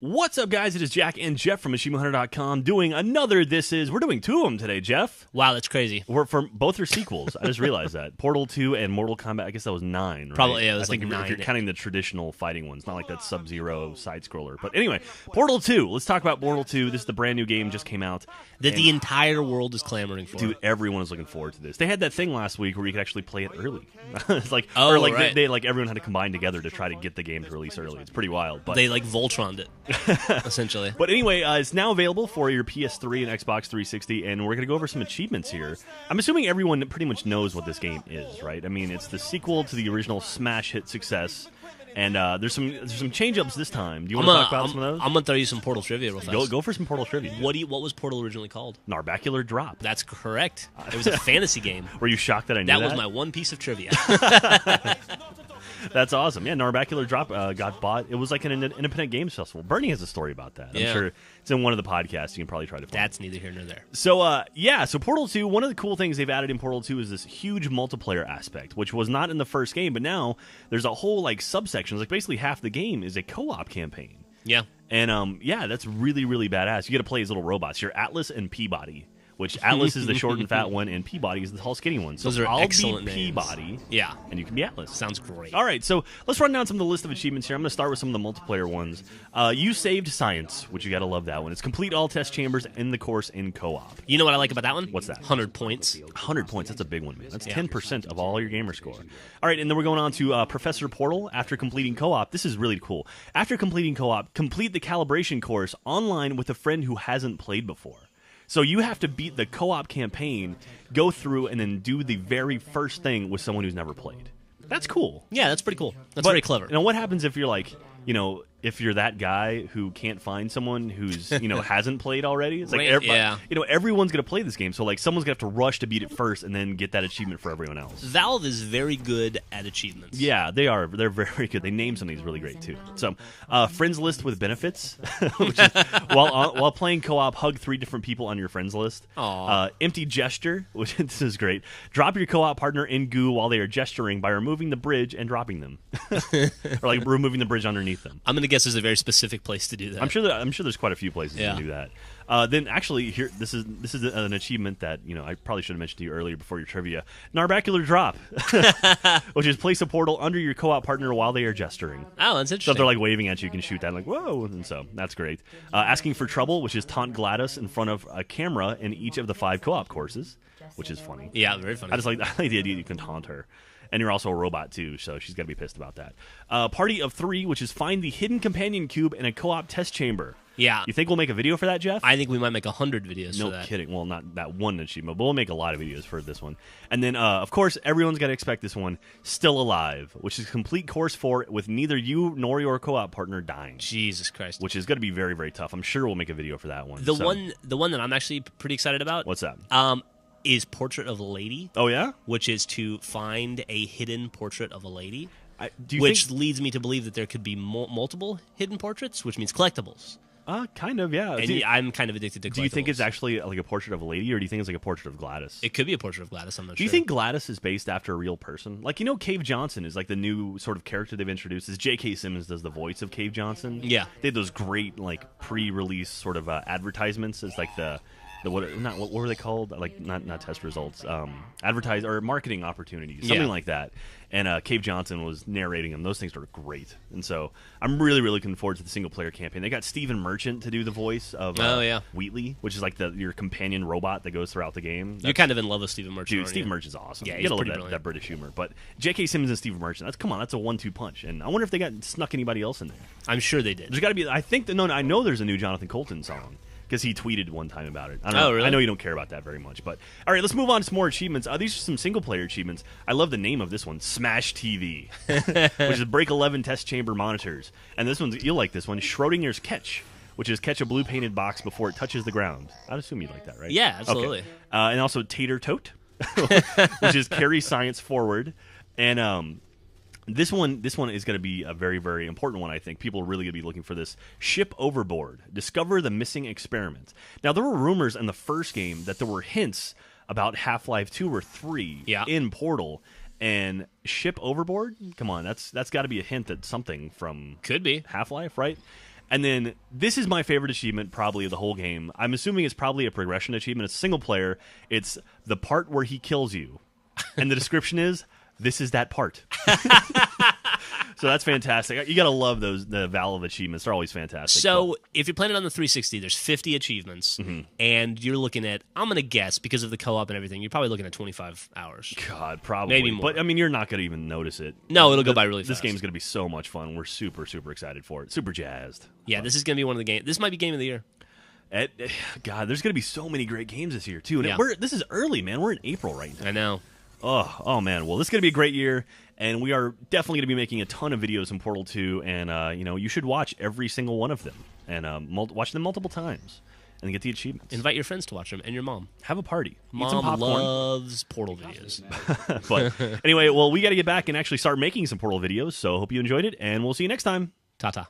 What's up, guys? It is Jack and Jeff from AchievementHunter.com doing another We're doing two of them today, Jeff. Wow, that's crazy. Both are sequels. I just realized that. Portal 2 and Mortal Kombat, I guess that was 9, right? Probably, yeah, it was I think like if 9. you're counting the traditional fighting ones, not like that Sub-Zero side-scroller. But anyway, Portal 2. Let's talk about Portal 2. This is the brand new game, just came out. That the entire world is clamoring for. Dude, everyone is looking forward to this. They had that thing last week where you could actually play it early. It's like, right. they everyone had to combine together to try to get the game to release early. It's pretty wild. But They like Voltroned it, essentially. But anyway, it's now available for your PS3 and Xbox 360, and we're going to go over some achievements here. I'm assuming everyone pretty much knows what this game is, right? I mean, it's the sequel to the original smash hit success, and there's some change-ups this time. Do you want to talk about some of those? I'm going to throw you some Portal trivia real fast. Go for some Portal trivia. What was Portal originally called? Narbacular Drop. That's correct. It was a fantasy game. Were you shocked that I knew that? That was my one piece of trivia. That's awesome. Yeah, Narbacular Drop got bought. It was like an independent games festival. Bernie has a story about that. I'm sure it's in one of the podcasts. You can probably try to find That's neither here nor there. So, so Portal 2, one of the cool things they've added in Portal 2 is this huge multiplayer aspect, which was not in the first game, but now there's a whole, like, subsection. Like, basically half the game is a co-op campaign. Yeah. And, that's really, really badass. You get to play as little robots. You're Atlas and Peabody, which Atlas is the short and fat one, and Peabody is the tall, skinny one. So Those are I'll excellent be names. Peabody, Yeah. and you can be Atlas. Sounds great. All right, so let's run down some of the list of achievements here. I'm going to start with some of the multiplayer ones. You saved science, which you got to love that one. It's complete all test chambers in the course in co-op. You know what I like about that one? What's that? 100 points. 100 points. That's a big one, man. That's 10% of all your gamer score. All right, and then we're going on to Professor Portal. After completing co-op, this is really cool. After completing co-op, complete the calibration course online with a friend who hasn't played before. So you have to beat the co-op campaign, go through, and then do the very first thing with someone who's never played. That's cool. Yeah, that's pretty cool. That's very clever. Now, what happens if you're like, if you're that guy who can't find someone who's, hasn't played already? It's like, everyone's going to play this game. So, like, someone's going to have to rush to beat it first and then get that achievement for everyone else. Valve is very good at achievements. Yeah, they are. They're very good. They name some of these really great, too. So, friends list with benefits. Which is, while playing co-op, hug 3 different people on your friends list. Empty gesture, which this is great. Drop your co-op partner in goo while they are gesturing by removing the bridge and dropping them. Or, like, removing the bridge underneath them. I'm going to guess there's a very specific place to do that. I'm sure there's quite a few places you can do that. Then actually, here this is an achievement that I probably should have mentioned to you earlier before your trivia. Narbacular Drop, which is place a portal under your co-op partner while they are gesturing. Oh, that's So interesting. if they're like waving at you, you can shoot that like whoa, and so that's great. Asking for trouble, which is taunt GLaDOS in front of a camera in each of the 5 co-op courses, which is funny. Yeah, very funny. I like the idea you can taunt her. And you're also a robot, too, so she's got to be pissed about that. Party of 3, which is find the hidden companion cube in a co-op test chamber. Yeah. You think we'll make a video for that, Jeff? I think we might make 100 videos for that. No kidding. Well, not that one achievement, but we'll make a lot of videos for this one. And then, of course, everyone's got to expect this one, Still Alive, which is complete course 4 with neither you nor your co-op partner dying. Jesus Christ. Which is going to be very, very tough. I'm sure we'll make a video for that one. The one that I'm actually pretty excited about. What's that? Is Portrait of a Lady. Oh, yeah? Which is to find a hidden portrait of a lady. Which leads me to believe that there could be multiple hidden portraits, which means collectibles. Kind of, yeah. And I'm kind of addicted to collectibles. Do you think it's actually like a portrait of a lady, or do you think it's like a portrait of GLaDOS? It could be a portrait of GLaDOS, I'm not sure. Do you think GLaDOS is based after a real person? Like, Cave Johnson is like the new sort of character they've introduced. Is J.K. Simmons does the voice of Cave Johnson. Yeah. They had those great, like, pre-release sort of advertisements. It's like what were they called? Like not test results, advertise or marketing opportunities, something like that. And Cave Johnson was narrating them. Those things are great, and so I'm really, really looking forward to the single player campaign. They got Stephen Merchant to do the voice of Wheatley, which is like your companion robot that goes throughout the game. You're kind of in love with Stephen Merchant. Dude, Stephen Merchant's awesome. Yeah, you gotta he's love that British humor. But J.K. Simmons and Stephen Merchant, that's a 1-2 punch. And I wonder if they got snuck anybody else in there. I'm sure they did. There's got to be. I know there's a new Jonathan Colton song. Because he tweeted one time about it. I don't know. Really? I know you don't care about that very much. But all right, let's move on to some more achievements. These are some single-player achievements. I love the name of this one, Smash TV, which is break 11 test chamber monitors. And this one's, you'll like this one, Schrodinger's Catch, which is catch a blue painted box before it touches the ground. I'd assume you'd like that, right? Yeah, absolutely. Okay. And also Tater Tote, which is carry science forward. And This one is going to be a very, very important one, I think. People are really going to be looking for this. Ship Overboard. Discover the missing experiment. Now, there were rumors in the first game that there were hints about Half-Life 2 or 3 in Portal. And Ship Overboard? Come on, that's got to be a hint at something from Could be Half-Life, right? And then this is my favorite achievement probably of the whole game. I'm assuming it's probably a progression achievement. It's single player. It's the part where he kills you. And the description is, this is that part. So that's fantastic. You got to love the Valve achievements. They're always fantastic. So if you're playing it on the 360, there's 50 achievements, and you're looking at, I'm going to guess, because of the co-op and everything, you're probably looking at 25 hours. God, probably. Maybe more. But, I mean, you're not going to even notice it. No, it'll go by really This fast. game's going to be so much fun. We're super, super excited for it. Super jazzed. Yeah, this is going to be one of the games. This might be game of the year. God, there's going to be so many great games this year, too. And Yeah. this is early, man. We're in April right now. I know. Oh man. Well, this is going to be a great year, and we are definitely going to be making a ton of videos in Portal 2, and you should watch every single one of them, and watch them multiple times, and get the achievements. Invite your friends to watch them, and your mom. Have a party. Eat some Mom popcorn. loves Portal videos. But anyway, well, we got to get back and actually start making some Portal videos, so hope you enjoyed it, and we'll see you next time. Ta-ta.